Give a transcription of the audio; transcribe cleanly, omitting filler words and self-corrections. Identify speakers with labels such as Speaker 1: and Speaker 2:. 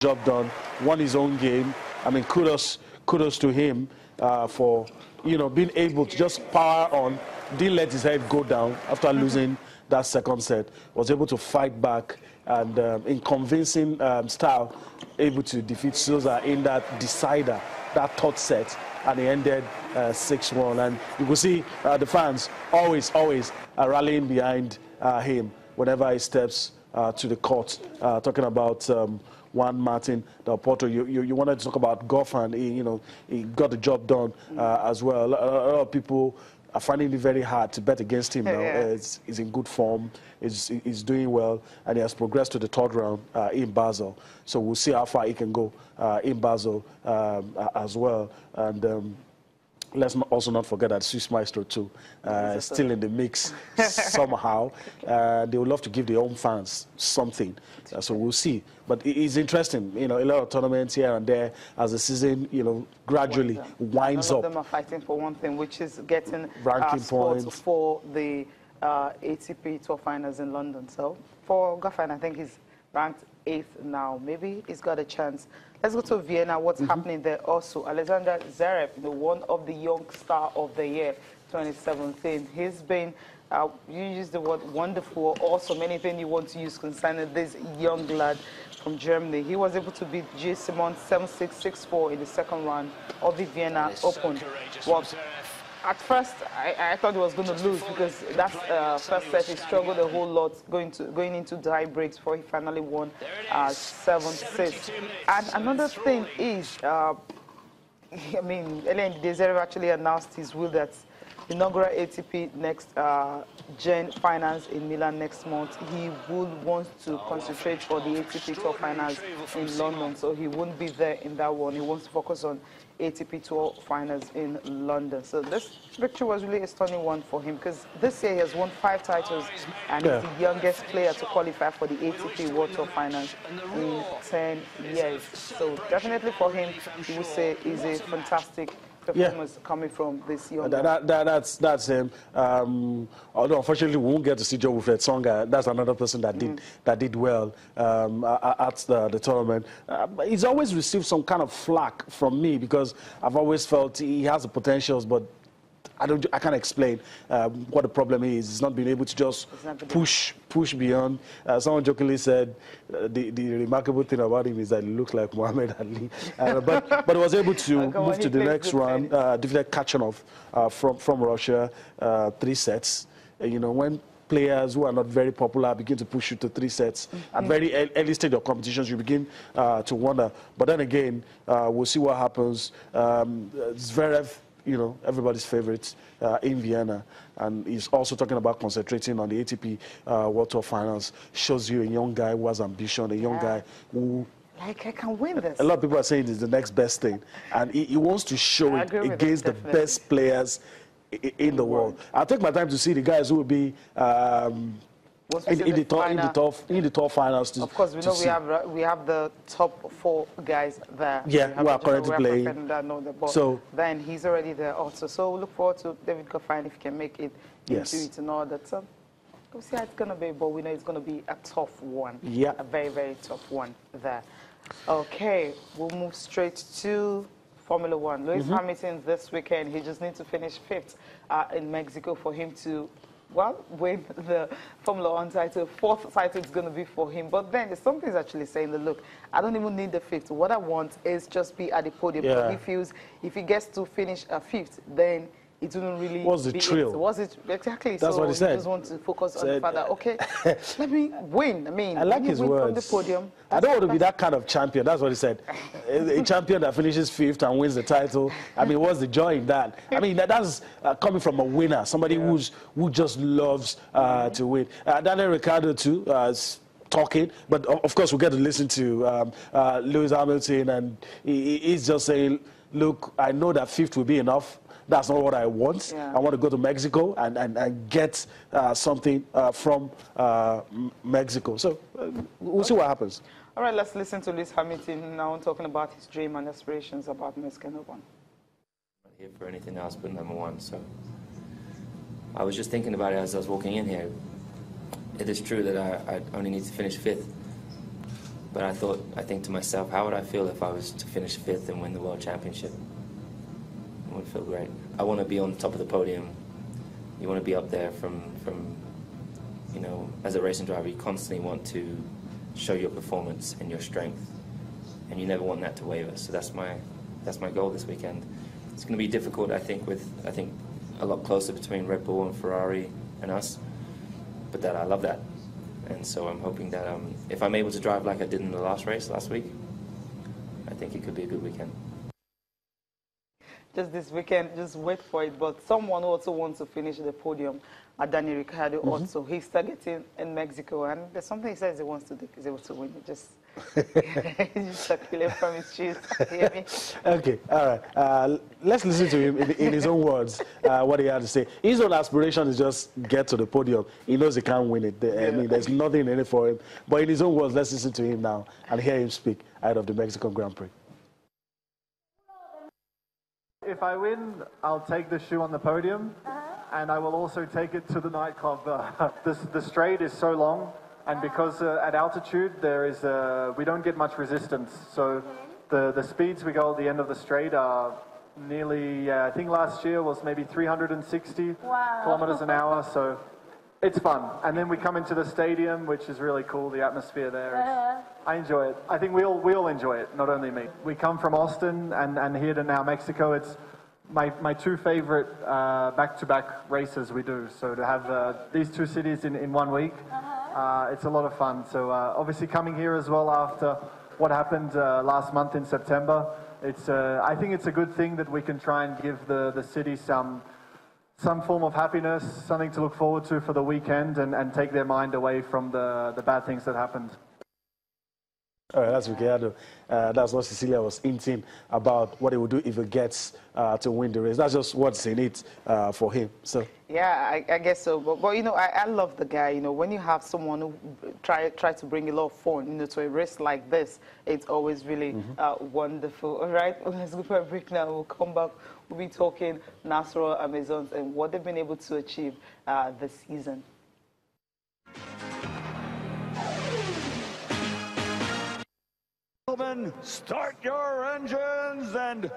Speaker 1: job done, won his own game. I mean, kudos to him for, being able to just power on, didn't let his head go down after losing that second set, was able to fight back and in convincing style, able to defeat Souza in that decider, that third set, and he ended 6-1. And you will see the fans always rallying behind him whenever he steps to the court. Talking about Juan Martín del Potro, you wanted to talk about golf, and he got the job done as well. A lot of people are finding it very hard to bet against him now. He's in good form, he's doing well, and he has progressed to the third round in Basel. So we'll see how far he can go in Basel as well. And let's also not forget that Swiss Maestro too, still in the mix somehow. They would love to give their own fans something, so we'll see. But it's interesting, a lot of tournaments here and there as the season, gradually winds up.
Speaker 2: All of them are fighting for one thing, which is getting
Speaker 1: ranking points
Speaker 2: for the ATP Tour Finals in London. So for Goffin, I think he's ranked 8th now. Maybe he's got a chance. Let's go to Vienna. What's happening there also? Alexander Zverev, one of the young star of the year, 2017. He's been, you use the word wonderful, awesome, anything you want to use concerning this young lad from Germany. He was able to beat G. Simon 7-6, 6-4 in the second round of the Vienna Open. Well, at first, I thought he was going to lose because that first set he struggled a whole lot going into tie breaks before he finally won 7-6. And another thing is, I mean, Ellen Zverev actually announced his will that inaugural ATP next Gen Finals in Milan next month. He would want to concentrate for the ATP Tour Finals in London, so he won't be there in that one. He wants to focus on ATP Tour Finals in London. So this victory was really a stunning one for him because this year he has won 5 titles and he's the youngest player to qualify for the ATP World Tour Finals in 10 years. So definitely for him, he would say is a fantastic performance coming from this young man.
Speaker 1: That's him. Although unfortunately we won't get to see Joe Wilfred Tsonga. That's another person that did well at the tournament. He's always received some kind of flack from me because I've always felt he has the potentials, but I can't explain what the problem is. He's not being able to just push beyond. Someone jokingly said the remarkable thing about him is that he looks like Muhammad Ali. But he was able to move to the next round, defeated Kachanov from Russia, 3 sets. When players who are not very popular begin to push you to 3 sets at very early stage of competitions, you begin to wonder. But then again, we'll see what happens. Zverev, everybody's favorite in Vienna. And he's also talking about concentrating on the ATP World Tour Finals. Shows you a young guy who has ambition, a young guy who...
Speaker 2: Like, I can win this.
Speaker 1: A lot of people are saying it's the next best thing. And he wants to show it against the best players in the world. I'll take my time to see the guys who will be... in the top finals.
Speaker 2: Of course, we know we have the top 4 guys there.
Speaker 1: Yeah, who are currently playing.
Speaker 2: So then he's already there also. So we look forward to David Goffin if he can make it into it and all that. So we'll see how it's going to be, but we know it's going to be a tough one.
Speaker 1: Yeah,
Speaker 2: a very, very tough one there. Okay, we'll move straight to Formula 1. Lewis Hamilton this weekend, he just needs to finish 5th in Mexico for him to win the Formula 1 title. 4th title is going to be for him. But then something's actually saying that, look, I don't even need the 5th. What I want is just be at the podium. Yeah. If he gets to finish 5th, then it wouldn't really
Speaker 1: What's the thrill?
Speaker 2: Was it exactly?
Speaker 1: That's what he said.
Speaker 2: He just want to focus on the fact that, okay, let me win. I mean,
Speaker 1: I like his words.
Speaker 2: From the podium,
Speaker 1: I don't want to be that kind of champion. That's what he said. A champion that finishes 5th and wins the title. I mean, what's the joy in that? I mean, that's coming from a winner, somebody who just loves to win. Daniel Ricciardo too. Talking, but of course we get to listen to Lewis Hamilton, and he's just saying, look, I know that 5th will be enough. That's not what I want. Yeah. I want to go to Mexico and get something from Mexico. So we'll see what happens.
Speaker 2: All right, let's listen to Lewis Hamilton now talking about his dream and aspirations about Mexican Open.
Speaker 3: I'm not here for anything else but #1. So I was just thinking about it as I was walking in here. It is true that I only need to finish 5th. But I think to myself, how would I feel if I was to finish 5th and win the World Championship? It would feel great. I want to be on top of the podium. You want to be up there from you know, as a racing driver, you constantly want to show your performance and your strength, and you never want that to waver. So that's my goal this weekend. It's going to be difficult, I think, a lot closer between Red Bull and Ferrari and us, but I love that. And so I'm hoping that if I'm able to drive like I did in the last race last week, I think it could be a good weekend.
Speaker 2: Just this weekend, just wait for it. But someone who also wants to finish the podium, Daniel Ricciardo also. He's targeting in Mexico, and there's something he says he wants to do. He's able to win. He's just circulating from his shoes. Hear me?
Speaker 1: Okay, all right. Let's listen to him in his own words, what he had to say. His own aspiration is just get to the podium. He knows he can't win it. I mean, there's nothing in it for him. But in his own words, let's listen to him now and hear him speak out of the Mexican Grand Prix.
Speaker 4: If I win, I'll take the shoe on the podium, and I will also take it to the nightclub. The straight is so long, and because at altitude we don't get much resistance, so the speeds we go at the end of the straight are nearly, I think last year was maybe 360 kilometers an hour, so it's fun. And then we come into the stadium, which is really cool, the atmosphere there. I enjoy it. I think we all enjoy it, not only me. We come from Austin and here to now Mexico. It's my two favorite back-to-back races we do. So to have these two cities in 1 week, it's a lot of fun. So obviously coming here as well after what happened last month in September, I think it's a good thing that we can try and give the city some form of happiness, something to look forward to for the weekend, and take their mind away from the bad things that happened.
Speaker 1: All right, that's Ricciardo. That's what Cecilia was hinting about what he would do if he gets to win the race. That's just what's in it for him. So
Speaker 2: yeah, I guess so. But you know, I love the guy. You know, when you have someone who try to bring a lot of fun, you know, to a race like this, it's always really wonderful. All right, let's go for a break now. We'll come back. We'll be talking Natural Amazons and what they've been able to achieve this season.
Speaker 5: Start your engines and